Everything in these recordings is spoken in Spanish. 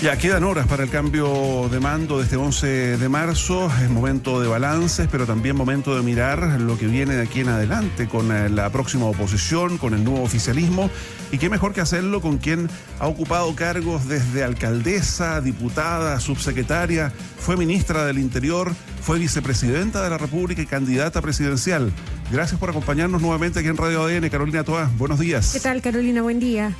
Ya quedan horas para el cambio de mando de este 11 de marzo. Es momento de balances, pero también momento de mirar lo que viene de aquí en adelante con la próxima oposición, con el nuevo oficialismo. Y qué mejor que hacerlo con quien ha ocupado cargos desde alcaldesa, diputada, subsecretaria, fue ministra del Interior, fue vicepresidenta de la República y candidata presidencial. Gracias por acompañarnos nuevamente aquí en Radio ADN. Carolina Toá, buenos días. ¿Qué tal, Carolina? Buen día.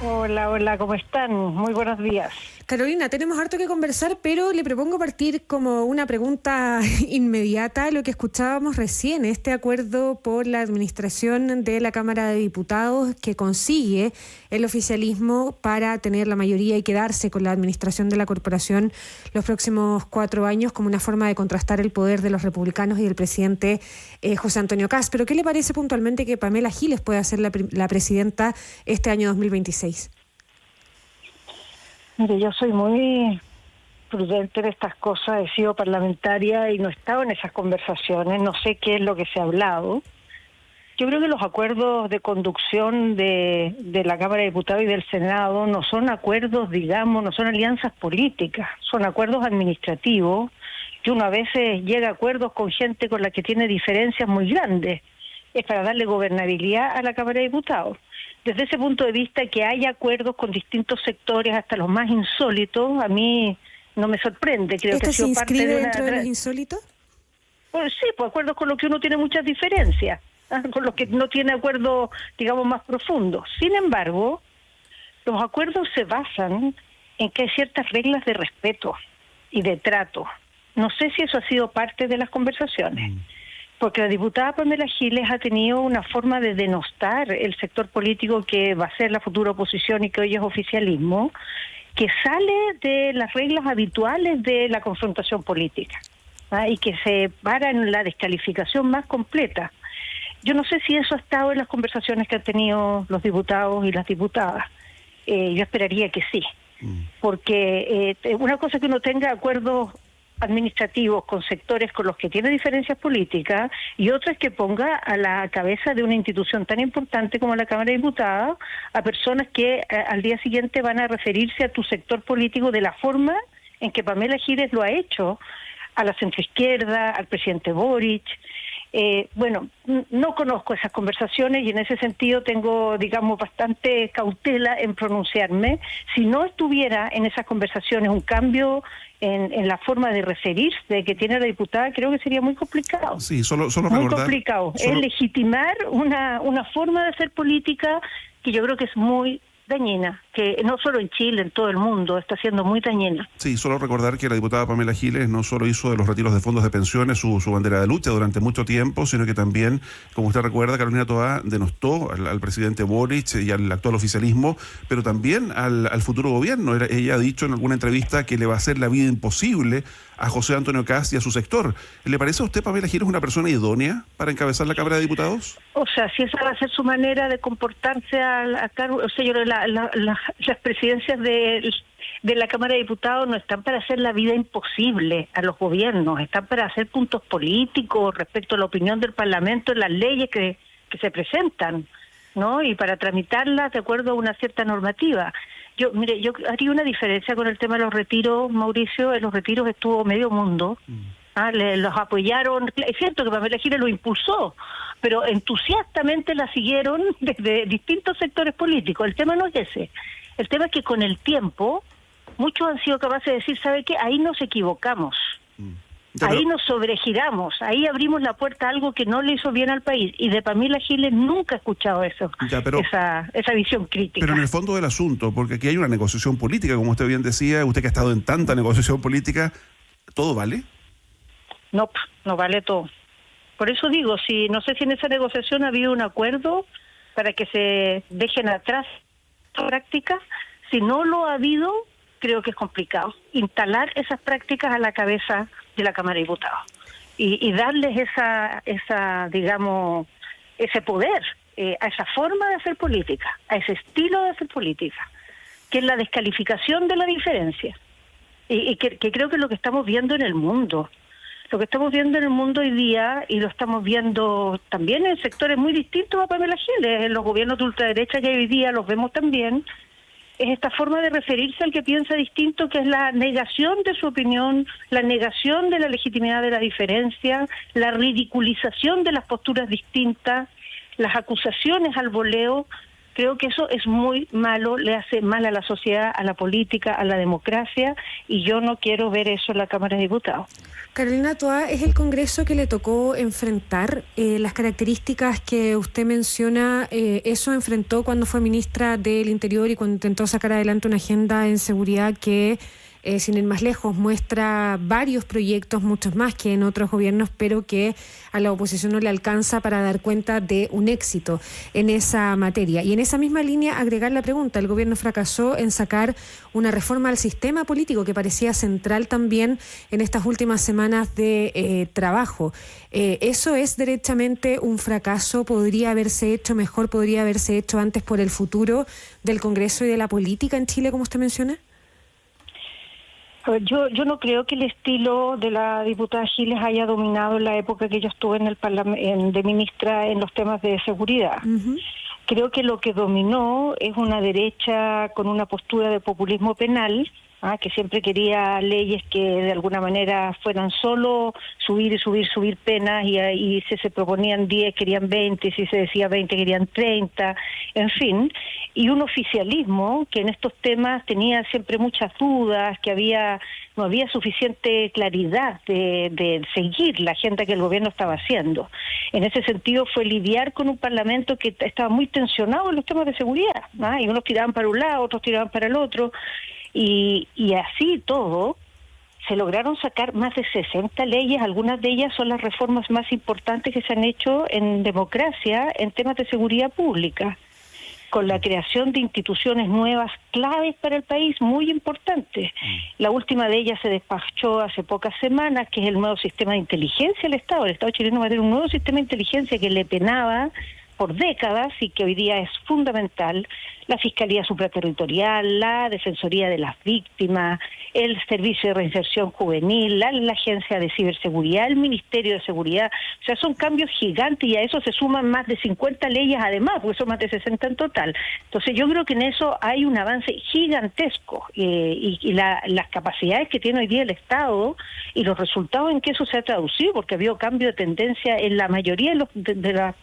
Hola, ¿cómo están? Muy buenos días. Carolina, tenemos harto que conversar, pero le propongo partir como una pregunta inmediata a lo que escuchábamos recién, este acuerdo por la administración de la Cámara de Diputados que consigue el oficialismo para tener la mayoría y quedarse con la administración de la corporación los próximos 4 años como una forma de contrastar el poder de los republicanos y del presidente José Antonio Kast. Pero ¿qué le parece puntualmente que Pamela Giles pueda ser la presidenta este año 2026? Mire, yo soy muy prudente en estas cosas, he sido parlamentaria y no he estado en esas conversaciones, no sé qué es lo que se ha hablado. Yo creo que los acuerdos de conducción de la Cámara de Diputados y del Senado no son acuerdos, digamos, no son alianzas políticas, son acuerdos administrativos, que uno a veces llega a acuerdos con gente con la que tiene diferencias muy grandes. Es para darle gobernabilidad a la Cámara de Diputados. Desde ese punto de vista, que haya acuerdos con distintos sectores, hasta los más insólitos, a mí no me sorprende. Creo que ha sido parte de ¿Esto se inscribe dentro de los insólitos? Pues sí, pues acuerdos con los que uno tiene muchas diferencias, con los que no tiene acuerdos, digamos, más profundos. Sin embargo, los acuerdos se basan en que hay ciertas reglas de respeto y de trato. No sé si eso ha sido parte de las conversaciones. Porque la diputada Pamela Giles ha tenido una forma de denostar el sector político que va a ser la futura oposición y que hoy es oficialismo, que sale de las reglas habituales de la confrontación política, y que se para en la descalificación más completa. Yo no sé si eso ha estado en las conversaciones que han tenido los diputados y las diputadas. Yo esperaría que sí, porque una cosa es que uno tenga acuerdos administrativos con sectores con los que tiene diferencias políticas y otra es que ponga a la cabeza de una institución tan importante como la Cámara de Diputados a personas que al día siguiente van a referirse a tu sector político de la forma en que Pamela Giles lo ha hecho a la centroizquierda, al presidente Boric. Bueno, no conozco esas conversaciones y en ese sentido tengo, digamos, bastante cautela en pronunciarme. Si no estuviera en esas conversaciones un cambio en la forma de referirse que tiene la diputada, creo que sería muy complicado. Sí, solo muy recordar, complicado. Es legitimar una forma de hacer política que yo creo que es muy dañina, que no solo en Chile, en todo el mundo, está siendo muy dañina. Sí, solo recordar que la diputada Pamela Giles no solo hizo de los retiros de fondos de pensiones su bandera de lucha durante mucho tiempo, sino que también, como usted recuerda, Carolina Toá denostó al presidente Boric y al actual oficialismo, pero también al futuro gobierno. Ella ha dicho en alguna entrevista que le va a hacer la vida imposible a José Antonio Kast y a su sector. ¿Le parece a usted, Pamela Giles, una persona idónea para encabezar la Cámara de Diputados? O sea, si esa va a ser su manera de comportarse a cargo, o sea, las presidencias de la Cámara de Diputados no están para hacer la vida imposible a los gobiernos, están para hacer puntos políticos respecto a la opinión del Parlamento en las leyes que se presentan, ¿no? Y para tramitarlas de acuerdo a una cierta normativa. Yo haría una diferencia con el tema de los retiros, Mauricio. En los retiros estuvo medio mundo. Los apoyaron. Es cierto que Pamela Giles lo impulsó, pero entusiastamente la siguieron desde distintos sectores políticos. El tema no es ese. El tema es que con el tiempo muchos han sido capaces de decir, ¿sabe qué? Ahí nos equivocamos. Ahí nos sobregiramos, ahí abrimos la puerta a algo que no le hizo bien al país. Y de Pamela Giles nunca he escuchado eso, esa visión crítica. Pero en el fondo del asunto, porque aquí hay una negociación política, como usted bien decía, usted que ha estado en tanta negociación política, ¿todo vale? No vale todo. Por eso digo, no sé si en esa negociación ha habido un acuerdo para que se dejen atrás prácticas. Si no lo ha habido, creo que es complicado instalar esas prácticas a la cabeza de la Cámara de Diputados y darles esa digamos, ese poder a esa forma de hacer política, a ese estilo de hacer política, que es la descalificación de la diferencia y que creo que es lo que estamos viendo en el mundo. Lo que estamos viendo en el mundo hoy día, y lo estamos viendo también en sectores muy distintos a Pamela Giles, en los gobiernos de ultraderecha que hoy día los vemos también, es esta forma de referirse al que piensa distinto, que es la negación de su opinión, la negación de la legitimidad de la diferencia, la ridiculización de las posturas distintas, las acusaciones al voleo. Creo que eso es muy malo, le hace mal a la sociedad, a la política, a la democracia, y yo no quiero ver eso en la Cámara de Diputados. Carolina Toá, ¿es el Congreso que le tocó enfrentar las características que usted menciona? Eso enfrentó cuando fue ministra del Interior y cuando intentó sacar adelante una agenda en seguridad que, sin ir más lejos, muestra varios proyectos, muchos más que en otros gobiernos, pero que a la oposición no le alcanza para dar cuenta de un éxito en esa materia. Y en esa misma línea, agregar la pregunta: el gobierno fracasó en sacar una reforma al sistema político que parecía central también en estas últimas semanas de trabajo. ¿Eso es derechamente un fracaso? ¿Podría haberse hecho mejor? ¿Podría haberse hecho antes por el futuro del Congreso y de la política en Chile, como usted menciona? Yo no creo que el estilo de la diputada Giles haya dominado en la época que yo estuve en el Parlamento de ministra en los temas de seguridad. Uh-huh. Creo que lo que dominó es una derecha con una postura de populismo penal, que siempre quería leyes que de alguna manera fueran solo subir penas, y si se proponían 10 querían 20, si se decía 20 querían 30, en fin, y un oficialismo que en estos temas tenía siempre muchas dudas, que no había suficiente claridad de seguir la agenda que el gobierno estaba haciendo. En ese sentido fue lidiar con un parlamento que estaba muy tensionado en los temas de seguridad, y unos tiraban para un lado, otros tiraban para el otro. Y así todo, se lograron sacar más de 60 leyes, algunas de ellas son las reformas más importantes que se han hecho en democracia en temas de seguridad pública, con la creación de instituciones nuevas claves para el país, muy importantes. La última de ellas se despachó hace pocas semanas, que es el nuevo sistema de inteligencia del Estado. El Estado chileno va a tener un nuevo sistema de inteligencia que le penaba por décadas y que hoy día es fundamental: la Fiscalía Supraterritorial, la Defensoría de las Víctimas, el Servicio de Reinserción Juvenil, la Agencia de Ciberseguridad, el Ministerio de Seguridad. O sea, son cambios gigantes, y a eso se suman más de 50 leyes además, porque son más de 60 en total. Entonces yo creo que en eso hay un avance gigantesco, y las capacidades que tiene hoy día el Estado y los resultados en que eso se ha traducido, porque ha habido cambio de tendencia en la mayoría de los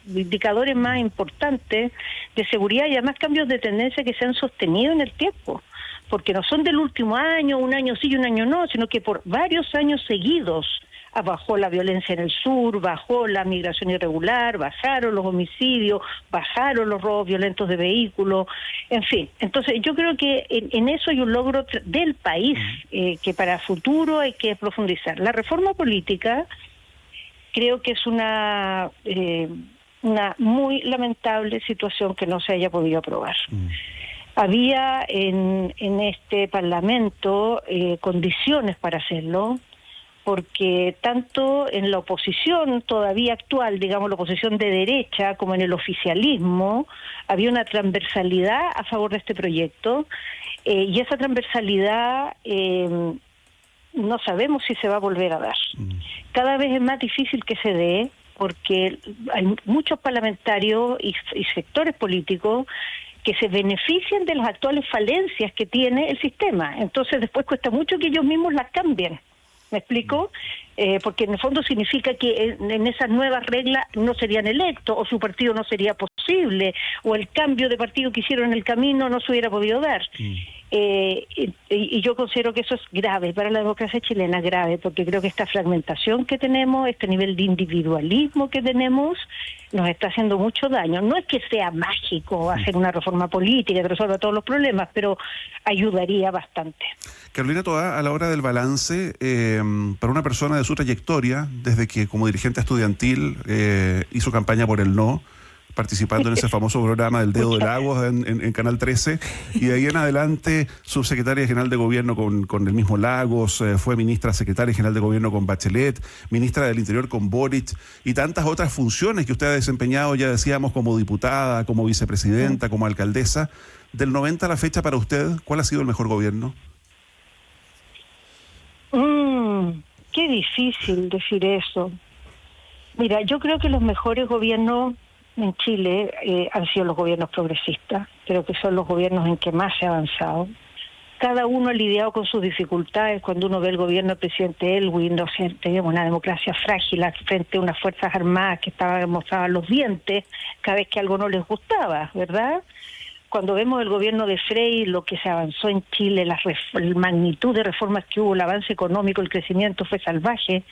indicadores más importantes de seguridad, y además cambios de tendencia que se han sostenido en el tiempo, porque no son del último año, un año sí y un año no, sino que por varios años seguidos bajó la violencia en el sur, bajó la migración irregular, bajaron los homicidios, bajaron los robos violentos de vehículos, en fin. Entonces yo creo que en eso hay un logro del país que para futuro hay que profundizar. La reforma política creo que es una muy lamentable situación que no se haya podido aprobar. Había en este Parlamento condiciones para hacerlo, porque tanto en la oposición todavía actual, digamos la oposición de derecha, como en el oficialismo, había una transversalidad a favor de este proyecto, y esa transversalidad no sabemos si se va a volver a dar. Cada vez es más difícil que se dé, porque hay muchos parlamentarios y sectores políticos que se benefician de las actuales falencias que tiene el sistema. Entonces después cuesta mucho que ellos mismos las cambien. ¿Me explico? Porque en el fondo significa que en esas nuevas reglas no serían electos, o su partido no sería posible, o el cambio de partido que hicieron en el camino no se hubiera podido dar. Y yo considero que eso es grave para la democracia chilena, grave, porque creo que esta fragmentación que tenemos, este nivel de individualismo que tenemos, nos está haciendo mucho daño. No es que sea mágico hacer una reforma política que resuelva todos los problemas, pero ayudaría bastante. Carolina Toá, a la hora del balance, para una persona de su trayectoria, desde que como dirigente estudiantil hizo campaña por el no, participando en ese famoso programa del Dedo de Lagos en Canal 13, y de ahí en adelante subsecretaria general de gobierno con el mismo Lagos, fue ministra secretaria general de gobierno con Bachelet, ministra del Interior con Boric, y tantas otras funciones que usted ha desempeñado, ya decíamos, como diputada, como vicepresidenta, como alcaldesa. Del 90 a la fecha, para usted, ¿cuál ha sido el mejor gobierno? Qué difícil decir eso. Mira, yo creo que los mejores gobiernos en Chile han sido los gobiernos progresistas. Creo que son los gobiernos en que más se ha avanzado. Cada uno ha lidiado con sus dificultades. Cuando uno ve el gobierno del presidente Elwin, no sé, teníamos una democracia frágil frente a unas fuerzas armadas que mostraban los dientes cada vez que algo no les gustaba, ¿verdad? Cuando vemos el gobierno de Frei, lo que se avanzó en Chile, la magnitud de reformas que hubo, el avance económico, el crecimiento fue salvaje.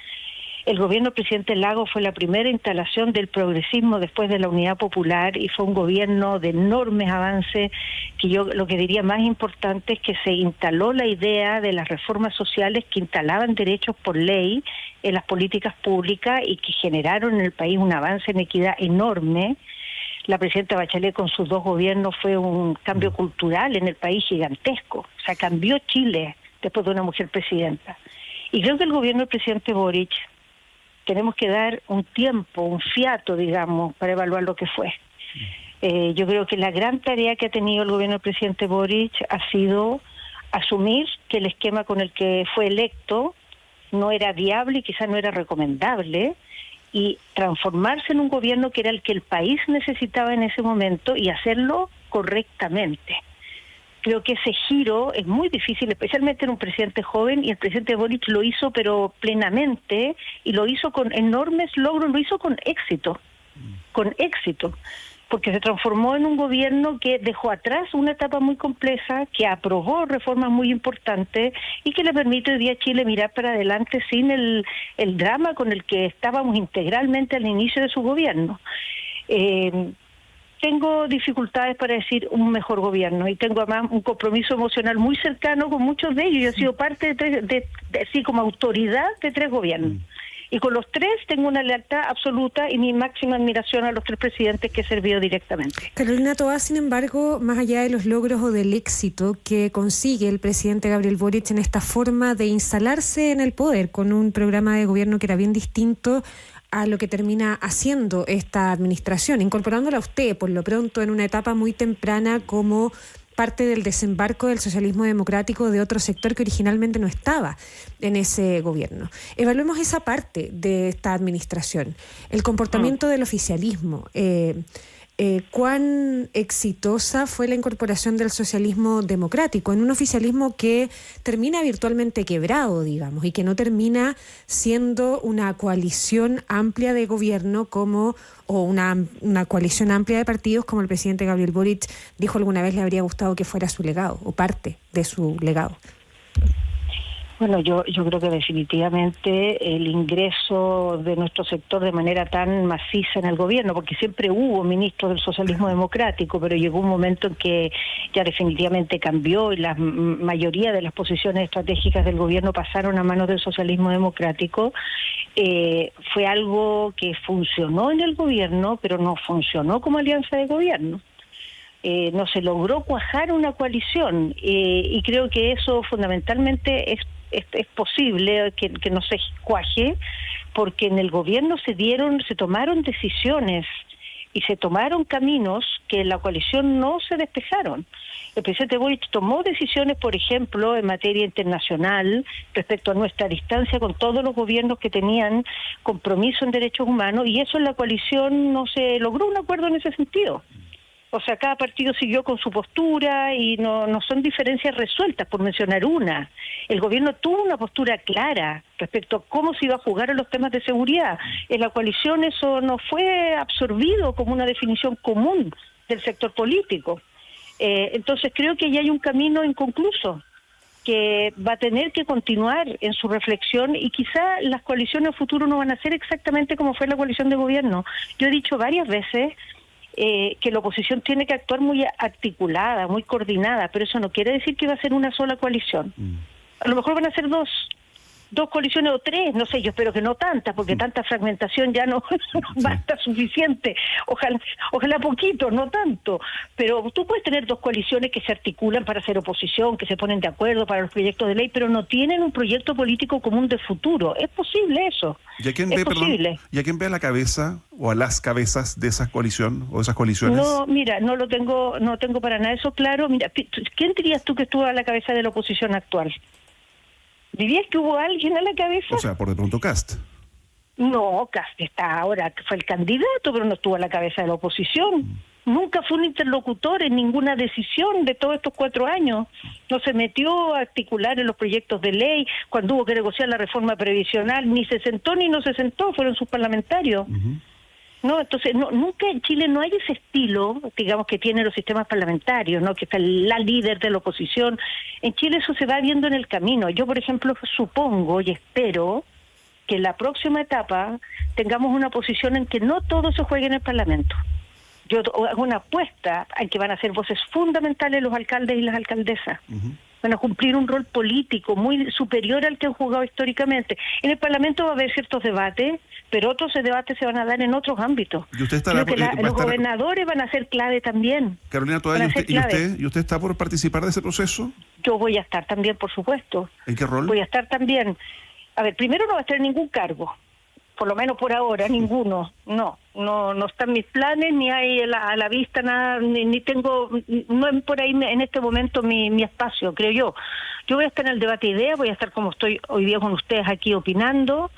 El gobierno del presidente Lagos fue la primera instalación del progresismo después de la Unidad Popular y fue un gobierno de enormes avances, que yo lo que diría más importante es que se instaló la idea de las reformas sociales que instalaban derechos por ley en las políticas públicas y que generaron en el país un avance en equidad enorme. La presidenta Bachelet con sus 2 gobiernos fue un cambio cultural en el país gigantesco. O sea, cambió Chile después de una mujer presidenta. Y creo que el gobierno del presidente Boric tenemos que dar un tiempo, un fiato, digamos, para evaluar lo que fue. Yo creo que la gran tarea que ha tenido el gobierno del presidente Boric ha sido asumir que el esquema con el que fue electo no era viable y quizás no era recomendable, y transformarse en un gobierno que era el que el país necesitaba en ese momento y hacerlo correctamente. Creo que ese giro es muy difícil, especialmente en un presidente joven, y el presidente Boric lo hizo pero plenamente, y lo hizo con enormes logros, lo hizo con éxito, porque se transformó en un gobierno que dejó atrás una etapa muy compleja, que aprobó reformas muy importantes y que le permite hoy día a Chile mirar para adelante sin el drama con el que estábamos integralmente al inicio de su gobierno. Tengo dificultades para decir un mejor gobierno y tengo además un compromiso emocional muy cercano con muchos de ellos. Yo he sido parte así como autoridad de 3 gobiernos. Y con los 3 tengo una lealtad absoluta y mi máxima admiración a los 3 presidentes que he servido directamente. Carolina Toá, sin embargo, más allá de los logros o del éxito que consigue el presidente Gabriel Boric en esta forma de instalarse en el poder con un programa de gobierno que era bien distinto a lo que termina haciendo esta administración, incorporándola a usted por lo pronto en una etapa muy temprana como parte del desembarco del socialismo democrático de otro sector que originalmente no estaba en ese gobierno. Evaluemos esa parte de esta administración, el comportamiento del oficialismo. ¿Cuán exitosa fue la incorporación del socialismo democrático en un oficialismo que termina virtualmente quebrado, digamos, y que no termina siendo una coalición amplia de gobierno o una coalición amplia de partidos como el presidente Gabriel Boric dijo alguna vez le habría gustado que fuera su legado o parte de su legado? Bueno, yo creo que definitivamente el ingreso de nuestro sector de manera tan maciza en el gobierno, porque siempre hubo ministros del socialismo democrático, pero llegó un momento en que ya definitivamente cambió y la mayoría de las posiciones estratégicas del gobierno pasaron a manos del socialismo democrático. Fue algo que funcionó en el gobierno, pero no funcionó como alianza de gobierno. No se logró cuajar una coalición y creo que eso fundamentalmente es posible que no se cuaje, porque en el gobierno se tomaron decisiones y se tomaron caminos que en la coalición no se despejaron. El presidente Boric tomó decisiones, por ejemplo, en materia internacional, respecto a nuestra distancia con todos los gobiernos que tenían compromiso en derechos humanos, y eso en la coalición no se logró un acuerdo en ese sentido. O sea, cada partido siguió con su postura y no son diferencias resueltas, por mencionar una. El gobierno tuvo una postura clara respecto a cómo se iba a jugar en los temas de seguridad. En la coalición eso no fue absorbido como una definición común del sector político. Entonces creo que ya hay un camino inconcluso que va a tener que continuar en su reflexión, y quizá las coaliciones futuro no van a ser exactamente como fue la coalición de gobierno. Yo he dicho varias veces que la oposición tiene que actuar muy articulada, muy coordinada, pero eso no quiere decir que va a ser una sola coalición. A lo mejor van a ser dos coaliciones o 3, no sé, yo espero que no tantas, porque tanta fragmentación ya no basta suficiente. Ojalá poquito, no tanto. Pero tú puedes tener 2 coaliciones que se articulan para hacer oposición, que se ponen de acuerdo para los proyectos de ley, pero no tienen un proyecto político común de futuro. Es posible eso. ¿Y a quién ve a la cabeza o a las cabezas de esa coalición o esas coaliciones? No, mira, no tengo para nada eso claro. Mira, ¿quién dirías tú que estuvo a la cabeza de la oposición actual? ¿Dirías que hubo alguien a la cabeza? O sea, por de pronto Kast. No, Kast está ahora, fue el candidato, pero no estuvo a la cabeza de la oposición. Nunca fue un interlocutor en ninguna decisión de todos estos 4 años. No se metió a articular en los proyectos de ley, cuando hubo que negociar la reforma previsional, ni se sentó ni no se sentó, fueron sus parlamentarios. No, entonces nunca en Chile no hay ese estilo, digamos, que tienen los sistemas parlamentarios, ¿no? Que está la líder de la oposición. En Chile eso se va viendo en el camino. Yo, por ejemplo, supongo y espero que en la próxima etapa tengamos una posición en que no todo se juegue en el Parlamento. Yo hago una apuesta en que van a ser voces fundamentales los alcaldes y las alcaldesas. Van a cumplir un rol político muy superior al que han jugado históricamente. En el Parlamento va a haber ciertos debates, pero otros debates se van a dar en otros ámbitos. ¿Y usted está los gobernadores van a ser clave también. Carolina Toá, ¿y usted está por participar de ese proceso? Yo voy a estar también, por supuesto. ¿En qué rol? Voy a estar también. A ver, primero no va a estar en ningún cargo, por lo menos por ahora, ninguno. No están mis planes, ni hay a la vista nada, ni tengo, no es por ahí en este momento mi espacio, creo yo. Yo voy a estar en el debate de ideas, voy a estar como estoy hoy día con ustedes aquí opinando.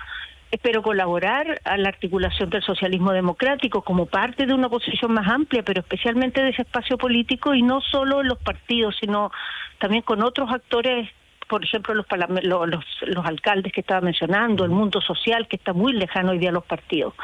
Espero colaborar a la articulación del socialismo democrático como parte de una posición más amplia, pero especialmente de ese espacio político y no solo en los partidos, sino también con otros actores. Por ejemplo, los alcaldes que estaba mencionando, el mundo social que está muy lejano hoy día a los partidos.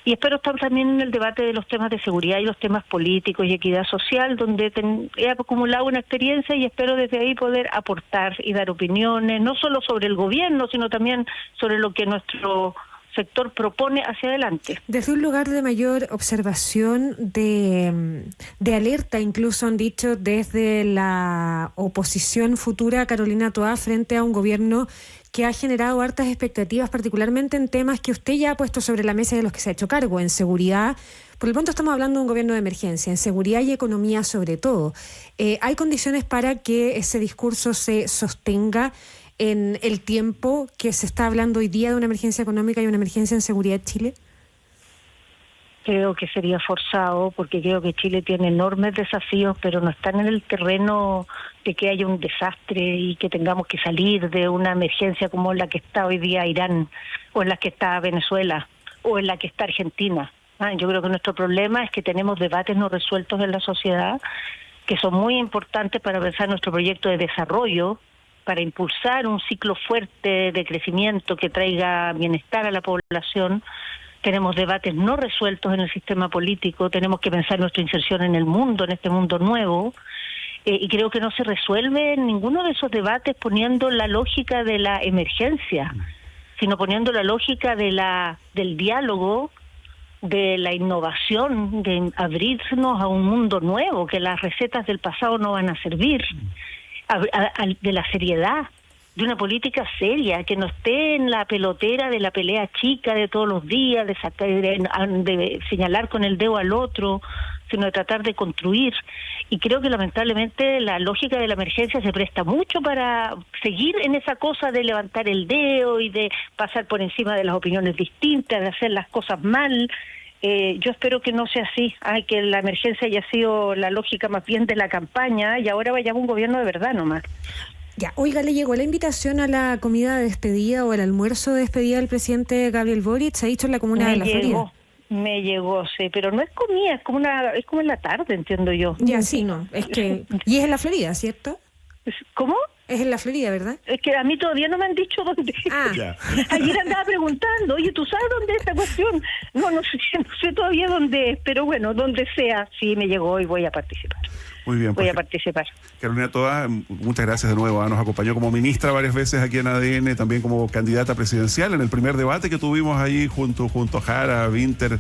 Y espero estar también en el debate de los temas de seguridad y los temas políticos y equidad social, donde he acumulado una experiencia y espero desde ahí poder aportar y dar opiniones, no solo sobre el gobierno, sino también sobre lo que nuestro sector propone hacia adelante. Desde un lugar de mayor observación, de alerta, incluso han dicho desde la oposición futura, Carolina Toá, frente a un gobierno que ha generado hartas expectativas, particularmente en temas que usted ya ha puesto sobre la mesa y de los que se ha hecho cargo, en seguridad. Por el pronto estamos hablando de un gobierno de emergencia, en seguridad y economía sobre todo. ¿Hay condiciones para que ese discurso se sostenga en el tiempo que se está hablando hoy día de una emergencia económica y una emergencia en seguridad en Chile? Creo que sería forzado, porque creo que Chile tiene enormes desafíos, pero no están en el terreno de que haya un desastre y que tengamos que salir de una emergencia como la que está hoy día Irán, o en la que está Venezuela, o en la que está Argentina. Yo creo que nuestro problema es que tenemos debates no resueltos en la sociedad, que son muy importantes para pensar nuestro proyecto de desarrollo, para impulsar un ciclo fuerte de crecimiento que traiga bienestar a la población. Tenemos debates no resueltos en el sistema político, tenemos que pensar nuestra inserción en el mundo, en este mundo nuevo, y creo que no se resuelve en ninguno de esos debates poniendo la lógica de la emergencia, sino poniendo la lógica del diálogo, de la innovación, de abrirnos a un mundo nuevo, que las recetas del pasado no van a servir, de la seriedad, de una política seria, que no esté en la pelotera de la pelea chica de todos los días, de señalar con el dedo al otro, sino de tratar de construir. Y creo que lamentablemente la lógica de la emergencia se presta mucho para seguir en esa cosa de levantar el dedo y de pasar por encima de las opiniones distintas, de hacer las cosas mal. Yo espero que no sea así, que la emergencia haya sido la lógica más bien de la campaña y ahora vayamos a un gobierno de verdad nomás. Ya, oiga, ¿le llegó la invitación a la comida de despedida o al almuerzo de despedida del presidente Gabriel Boric? Se ha dicho en la comuna de La Florida. Me llegó, sí, pero no es comida, es como en la tarde, entiendo yo. Ya, sí, no, es que... Y es en La Florida, ¿cierto? ¿Cómo? Es en La Florida, ¿verdad? Es que a mí todavía no me han dicho dónde. Ayer andaba preguntando, oye, ¿tú sabes dónde es esta cuestión? No sé todavía dónde es, pero bueno, donde sea, sí me llegó y voy a participar. Muy bien. Voy a participar. Carolina Toá, muchas gracias de nuevo. Nos acompañó como ministra varias veces aquí en ADN, también como candidata presidencial en el primer debate que tuvimos ahí junto a Jara, Winter,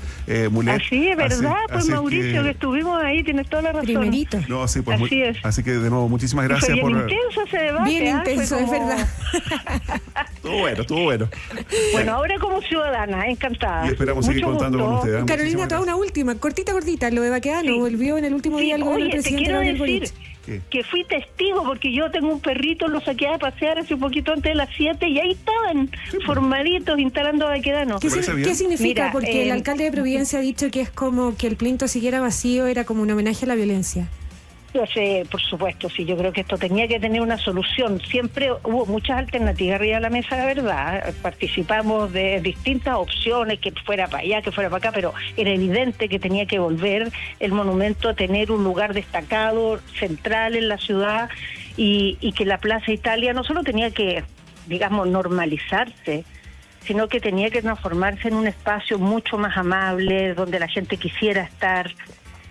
Mulet. Así es, ¿verdad? Pues Mauricio, que estuvimos ahí, tienes toda la razón. Primerito. No, sí, pues así es. Así que de nuevo, muchísimas gracias. Fue bien intenso ese debate. Bien intenso, es verdad. Estuvo bueno. Bueno, ahora como ciudadana, encantada. Y esperamos seguir contando con ustedes. Carolina, toda una última, cortita, lo de Baquedano, volvió en el último día el gobierno del presidente Gabriel Boric. Que fui testigo, porque yo tengo un perrito, lo saqué a pasear hace un poquito antes de las 7 y ahí estaban formaditos instalando Baquedano. ¿Qué significa? Mira, porque el alcalde de Providencia ha dicho que es como que el plinto siguiera vacío, era como un homenaje a la violencia. Entonces, por supuesto, sí, yo creo que esto tenía que tener una solución. Siempre hubo muchas alternativas arriba de la mesa, la verdad. Participamos de distintas opciones, que fuera para allá, que fuera para acá, pero era evidente que tenía que volver el monumento a tener un lugar destacado, central en la ciudad, y que la Plaza Italia no solo tenía que, digamos, normalizarse, sino que tenía que transformarse en un espacio mucho más amable, donde la gente quisiera estar,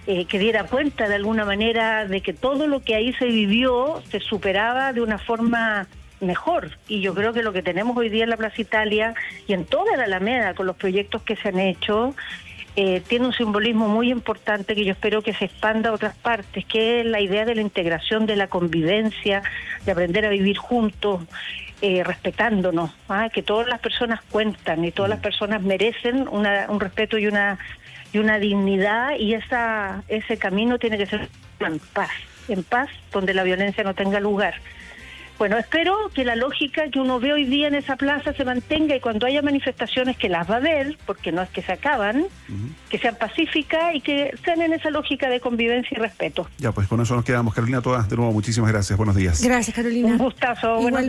que diera cuenta de alguna manera de que todo lo que ahí se vivió se superaba de una forma mejor. Y yo creo que lo que tenemos hoy día en la Plaza Italia y en toda la Alameda, con los proyectos que se han hecho, tiene un simbolismo muy importante que yo espero que se expanda a otras partes, que es la idea de la integración, de la convivencia, de aprender a vivir juntos, respetándonos, que todas las personas cuentan y todas las personas merecen un respeto y una dignidad, y ese camino tiene que ser en paz, donde la violencia no tenga lugar. Bueno, espero que la lógica que uno ve hoy día en esa plaza se mantenga, y cuando haya manifestaciones, que las va a haber, porque no es que se acaban, que sean pacíficas y que sean en esa lógica de convivencia y respeto. Ya, pues con eso nos quedamos. Carolina Toa, de nuevo, muchísimas gracias. Buenos días. Gracias, Carolina. Un gustazo. Buenos días.